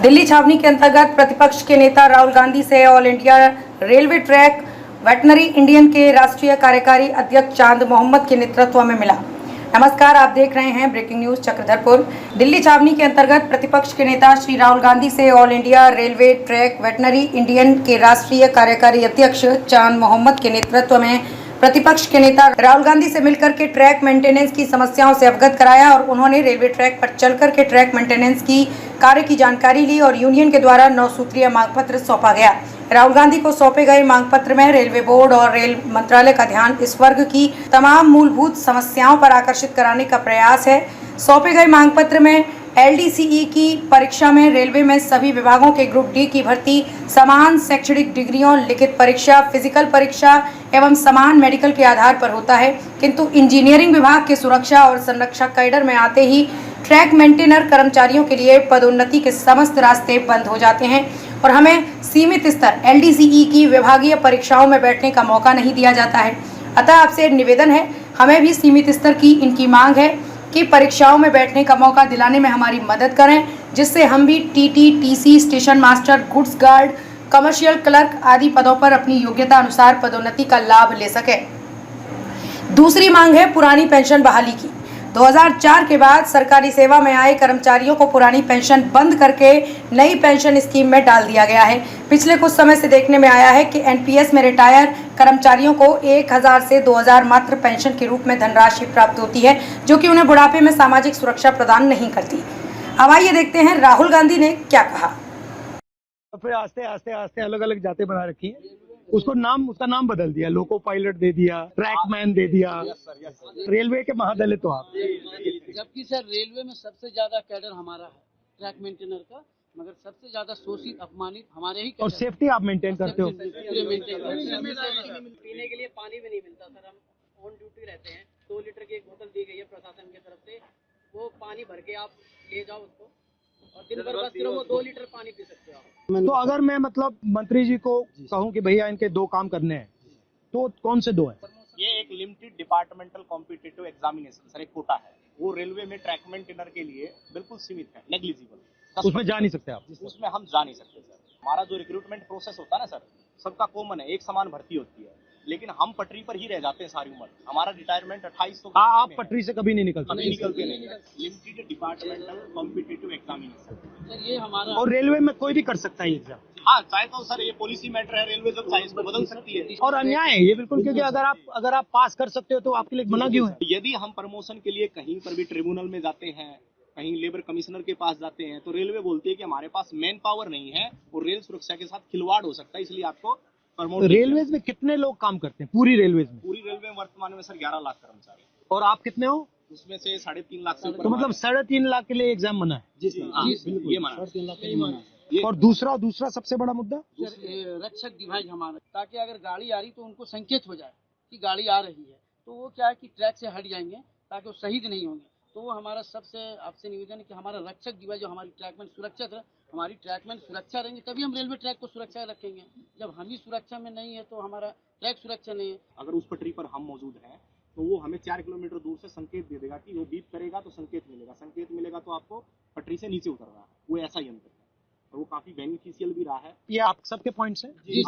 दिल्ली छावनी के अंतर्गत प्रतिपक्ष के नेता राहुल गांधी से all India railway track veterinary Indian के राष्ट्रीय कार्यकारी अध्यक्ष चांद मोहम्मद के नेतृत्व में मिला। नमस्कार, आप देख रहे हैं ब्रेकिंग न्यूज चक्रधरपुर। दिल्ली छावनी के अंतर्गत प्रतिपक्ष के नेता श्री राहुल गांधी से all India railway track veterinary Indian के राष्ट्रीय कार्यकारी अध्यक्ष चांद मोहम्मद के नेतृत्व में प्रतिपक्ष के नेता राहुल गांधी से मिलकर के ट्रैक मेंटेनेंस की समस्याओं से अवगत कराया और उन्होंने रेलवे ट्रैक पर चलकर के ट्रैक मेंटेनेंस की कार्य की जानकारी ली और यूनियन के द्वारा 9 सूत्रीय मांग पत्र सौंपा गया। राहुल गांधी को सौंपे गए मांग पत्र में रेलवे बोर्ड और रेल मंत्रालय का ध्यान इस वर्ग की तमाम मूलभूत समस्याओं पर आकर्षित कराने का प्रयास है। सौंपे गए मांग पत्र में LDCE की परीक्षा में रेलवे में सभी विभागों के ग्रुप डी की भर्ती, समान शैक्षणिक डिग्रियों, लिखित परीक्षा, फिजिकल परीक्षा एवं समान मेडिकल के आधार पर होता है, किंतु इंजीनियरिंग विभाग के सुरक्षा और संरक्षक कैडर में आते ही ट्रैक मेंटेनर कर्मचारियों के लिए पदोन्नति के समस्त रास्ते बंद हो जाते हैं और हमें सीमित स्तर LDCE की विभागीय परीक्षाओं में बैठने का मौका नहीं दिया जाता है। अतः आपसे निवेदन है, हमें भी सीमित स्तर की इनकी मांग है कि परीक्षाओं में बैठने का मौका दिलाने में हमारी मदद करें, जिससे हम भी TT, TC, station master, goods guard, commercial clerk आदि पदों पर अपनी योग्यता अनुसार पदोन्नति का लाभ ले सकें। दूसरी मांग है पुरानी पेंशन बहाली की। 2004 के बाद सरकारी सेवा में आए कर्मचारियों को पुरानी पेंशन बंद करके नई पेंशन स्कीम में डाल दिया गया है। पिछले कुछ समय से देखने में आया है कि NPS में रिटायर कर्मचारियों को 1000 से 2000 मात्र पेंशन के रूप में धनराशि प्राप्त होती है, जो कि उन्हें बुढ़ापे में सामाजिक सुरक्षा प्रदान नहीं करती। अब आइए देखते हैं राहुल गांधी ने क्या कहा। फिर आस्ते आस्ते आस्ते अलग अलग जातें बना रखी है, उसका नाम बदल दिया, लोको पायलट दे दिया, ट्रैकमैन दे दिया। रेलवे के महादलित तो आप, जबकि सर रेलवे में सबसे ज्यादा कैडर हमारा है ट्रैक मेंटेनर का, मगर सबसे ज्यादा शोषित अपमानित हमारे ही। और सेफ्टी आप मेंटेन करते हो। पीने के लिए पानी भी नहीं मिलता सर, हम ऑन ड्यूटी रहते हैं। 2 लीटर की एक बोतल दी गई है प्रशासन की तरफ से, वो पानी भर के आप ले जाओ उसको और दिन भर बस सिर्फ वो 2 लीटर पानी पी सकते हो आप। तो अगर मैं मतलब मंत्री जी को कहूँ कि भैया इनके 2 काम करने हैं, तो कौन से 2 हैं? ये एक limited departmental competitive examination sir, एक कोटा है, वो रेलवे में ट्रैक मेंटेनर के लिए बिल्कुल सीमित है, नेग्लिजिबल। उसमें जा नहीं सकते आप? उसमें हम जा नहीं सकते सर। हमारा जो रिक्रूटमेंट प्रोसेस होता है ना सर, सबका कॉमन है, एक समान भर्ती होती है, लेकिन हम पटरी पर ही रह जाते हैं सारी उम्र। हमारा रिटायरमेंट 28 तो आप पटरी से कभी नहीं निकलते? कभी निकलते नहीं। Limited departmental competitive examination sir ये हमारा, और रेलवे में कोई भी कर सकता है एग्जाम? हाँ, चाहे तो सर ये पॉलिसी मैटर है, रेलवे जब चाहे इसको बदल सकती है। और अन्याय है ये बिल्कुल, क्योंकि अगर आप पास कर सकते हो तो आपके लिए मना क्यों है? यदि हम प्रमोशन के लिए कहीं पर भी ट्रिब्यूनल में जाते हैं, कहीं लेबर कमिश्नर के पास जाते हैं, तो रेलवे बोलती है कि हमारे पास मैन पावर नहीं है और रेल सुरक्षा के साथ खिलवाड़ हो सकता है, इसलिए आपको प्रमोट। रेलवेज में कितने लोग काम करते हैं पूरी रेलवेज में? पूरी रेलवे में वर्तमान में सर 11 लाख कर्मचारी, और आप कितने हो? उसमें से 3.5 लाख से ऊपर। तो मतलब 3.5 लाख के लिए एग्जाम मना है? जी सर, ये माना 3.5 लाख का ही मना है। और दूसरा सबसे बड़ा मुद्दा सर रक्षक डिवाइस हमारा, ताकि अगर गाड़ी आ रही तो उनको संकेत हो जाए कि गाड़ी आ रही है, तो वो क्या है कि ट्रैक से हट जाएंगे ताकि वो शहीद नहीं होंगे। तो वो हमारा सबसे आपसे निवेदन है कि हमारा रक्षक डिवाइस जो हमारी ट्रैकमैन सुरक्षित है, हमारी ट्रैकमैन सुरक्षा रहेंगे तभी हम रेलवे ट्रैक को सुरक्षा रखेंगे। जब हम ही सुरक्षा में नहीं है तो हमारा ट्रैक सुरक्षा नहीं है। अगर उस पटरी पर हम मौजूद हैं तो वो हमें 4 किलोमीटर दूर से संकेत दे देगा कि वो बीप करेगा तो संकेत मिलेगा तो आपको पटरी से नीचे उतरना है। वो ऐसा यंत्र है और वो काफी बेनिफिशियल भी रहा है। ये आप सबके पॉइंट्स हैं? जी।